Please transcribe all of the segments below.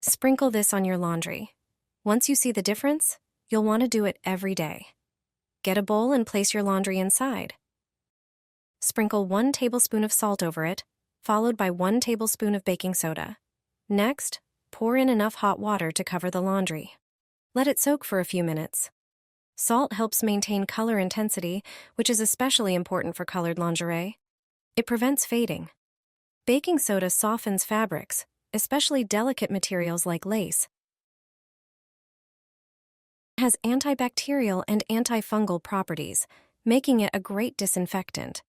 Sprinkle this on your laundry. Once you see the difference, you'll want to do it every day. Get a bowl and place your laundry inside. Sprinkle 1 tablespoon of salt over it, followed by 1 tablespoon of baking soda. Next, pour in enough hot water to cover the laundry. Let it soak for a few minutes. Salt helps maintain color intensity, which is especially important for colored lingerie. It prevents fading. Baking soda softens fabrics, especially delicate materials like lace. It has antibacterial and antifungal properties, making it a great disinfectant.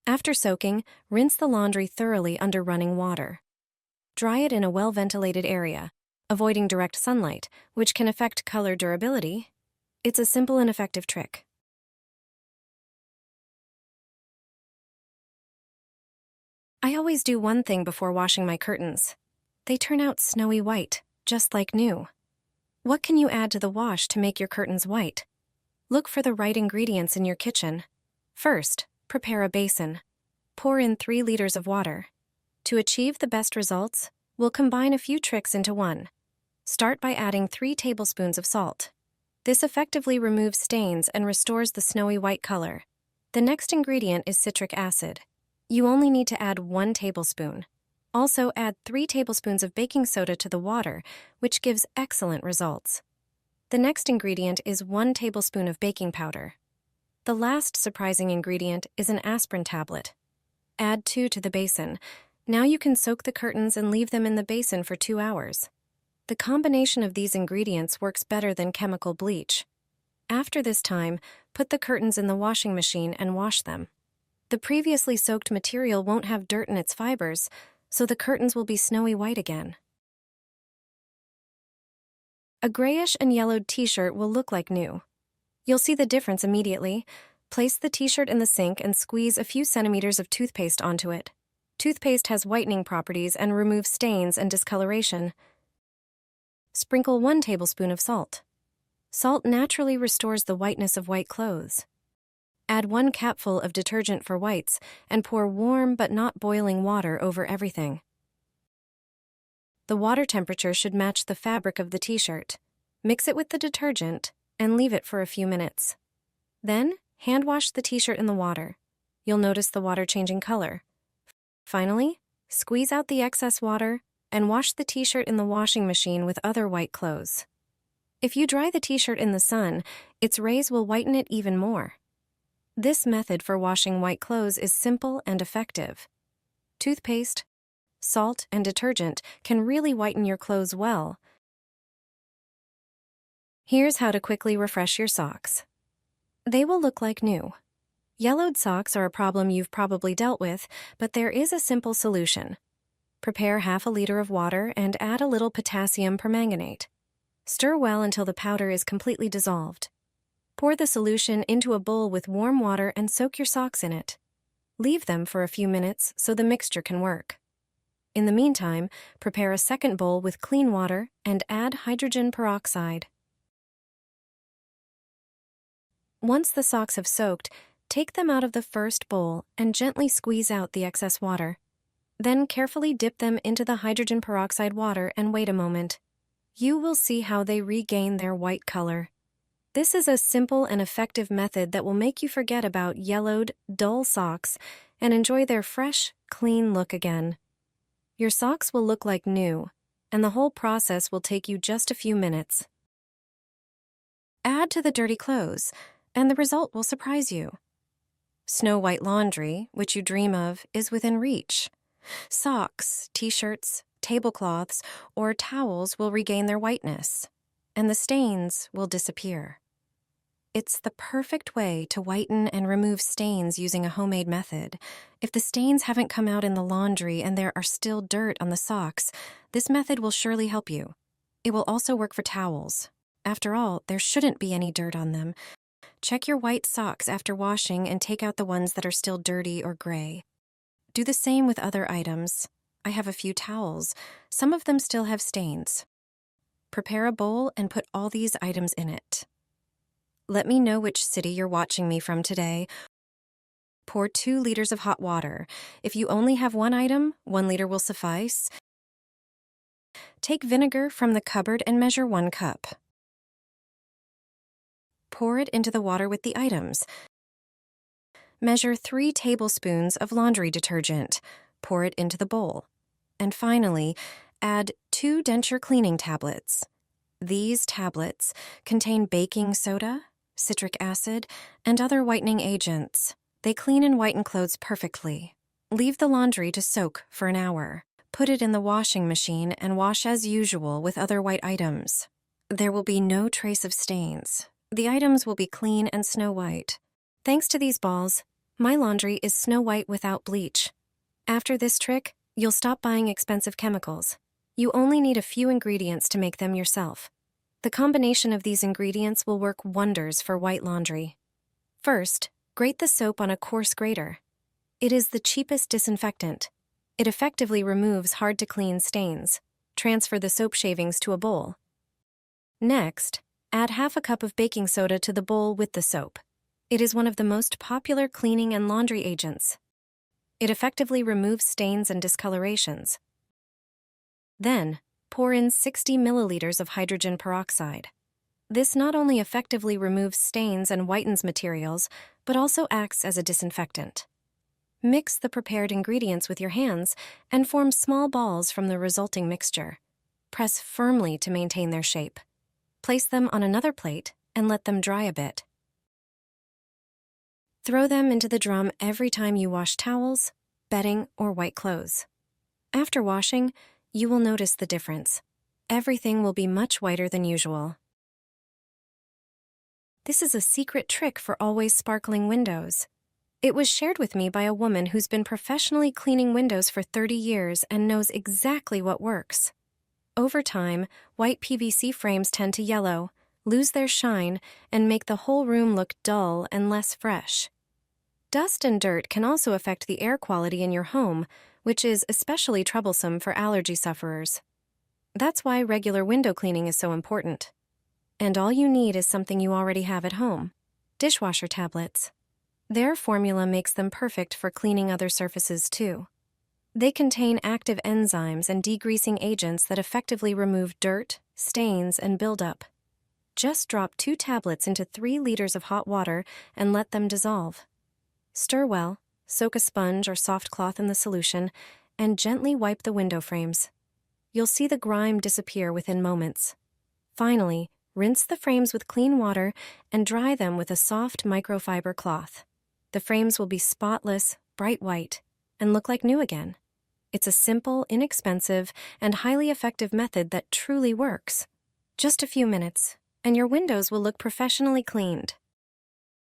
After soaking, rinse the laundry thoroughly under running water. Dry it in a well-ventilated area, avoiding direct sunlight, which can affect color durability. It's a simple and effective trick. I always do one thing before washing my curtains. They turn out snowy white, just like new. What can you add to the wash to make your curtains white? Look for the right ingredients in your kitchen. First, prepare a basin. Pour in 3 liters of water. To achieve the best results, we'll combine a few tricks into one. Start by adding 3 tablespoons of salt. This effectively removes stains and restores the snowy white color. The next ingredient is citric acid. You only need to add 1 tablespoon. Also add 3 tablespoons of baking soda to the water, which gives excellent results. The next ingredient is 1 tablespoon of baking powder. The last surprising ingredient is an aspirin tablet. Add 2 to the basin. Now you can soak the curtains and leave them in the basin for 2 hours. The combination of these ingredients works better than chemical bleach. After this time, put the curtains in the washing machine and wash them. The previously soaked material won't have dirt in its fibers, so the curtains will be snowy white again. A grayish and yellowed t-shirt will look like new. You'll see the difference immediately. Place the t-shirt in the sink and squeeze a few centimeters of toothpaste onto it. Toothpaste has whitening properties and removes stains and discoloration. Sprinkle 1 tablespoon of salt. Salt naturally restores the whiteness of white clothes. Add 1 capful of detergent for whites and pour warm but not boiling water over everything. The water temperature should match the fabric of the t-shirt. Mix it with the detergent and leave it for a few minutes. Then, hand wash the t-shirt in the water. You'll notice the water changing color. Finally, squeeze out the excess water and wash the t-shirt in the washing machine with other white clothes. If you dry the t-shirt in the sun, its rays will whiten it even more. This method for washing white clothes is simple and effective. Toothpaste, salt, and detergent can really whiten your clothes well. Here's how to quickly refresh your socks. They will look like new. Yellowed socks are a problem you've probably dealt with, but there is a simple solution. Prepare half a liter of water and add a little potassium permanganate. Stir well until the powder is completely dissolved. Pour the solution into a bowl with warm water and soak your socks in it. Leave them for a few minutes so the mixture can work. In the meantime, prepare a second bowl with clean water and add hydrogen peroxide. Once the socks have soaked, take them out of the first bowl and gently squeeze out the excess water. Then carefully dip them into the hydrogen peroxide water and wait a moment. You will see how they regain their white color. This is a simple and effective method that will make you forget about yellowed, dull socks and enjoy their fresh, clean look again. Your socks will look like new, and the whole process will take you just a few minutes. Add to the dirty clothes, and the result will surprise you. Snow-white laundry, which you dream of, is within reach. Socks, t-shirts, tablecloths, or towels will regain their whiteness, and the stains will disappear. It's the perfect way to whiten and remove stains using a homemade method. If the stains haven't come out in the laundry and there are still dirt on the socks, this method will surely help you. It will also work for towels. After all, there shouldn't be any dirt on them. Check your white socks after washing and take out the ones that are still dirty or gray. Do the same with other items. I have a few towels. Some of them still have stains. Prepare a bowl and put all these items in it. Let me know which city you're watching me from today, Pour 2 liters of hot water. If you only have one item, 1 liter will suffice. Take vinegar from the cupboard and measure 1 cup. Pour it into the water with the items. Measure 3 tablespoons of laundry detergent. Pour it into the bowl. And finally, add 2 denture cleaning tablets. These tablets contain baking soda, citric acid, and other whitening agents. They clean and whiten clothes perfectly. Leave the laundry to soak for an hour. Put it in the washing machine and wash as usual with other white items. There will be no trace of stains. The items will be clean and snow white. Thanks to these balls, my laundry is snow white without bleach. After this trick, you'll stop buying expensive chemicals. You only need a few ingredients to make them yourself. The combination of these ingredients will work wonders for white laundry. First, grate the soap on a coarse grater. It is the cheapest disinfectant. It effectively removes hard-to-clean stains. Transfer the soap shavings to a bowl. Next, add half a cup of baking soda to the bowl with the soap. It is one of the most popular cleaning and laundry agents. It effectively removes stains and discolorations. Then, pour in 60 milliliters of hydrogen peroxide. This not only effectively removes stains and whitens materials, but also acts as a disinfectant. Mix the prepared ingredients with your hands and form small balls from the resulting mixture. Press firmly to maintain their shape. Place them on another plate and let them dry a bit. Throw them into the drum every time you wash towels, bedding, or white clothes. After washing, you will notice the difference. Everything will be much whiter than usual. This is a secret trick for always sparkling windows. It was shared with me by a woman who's been professionally cleaning windows for 30 years and knows exactly what works. Over time, white PVC frames tend to yellow, lose their shine, and make the whole room look dull and less fresh. Dust and dirt can also affect the air quality in your home, which is especially troublesome for allergy sufferers. That's why regular window cleaning is so important. And all you need is something you already have at home: dishwasher tablets. Their formula makes them perfect for cleaning other surfaces too. They contain active enzymes and degreasing agents that effectively remove dirt, stains, and buildup. Just drop 2 tablets into 3 liters of hot water and let them dissolve. Stir well, soak a sponge or soft cloth in the solution, and gently wipe the window frames. You'll see the grime disappear within moments. Finally, rinse the frames with clean water and dry them with a soft microfiber cloth. The frames will be spotless, bright white, and look like new again. It's a simple, inexpensive, and highly effective method that truly works. Just a few minutes, and your windows will look professionally cleaned.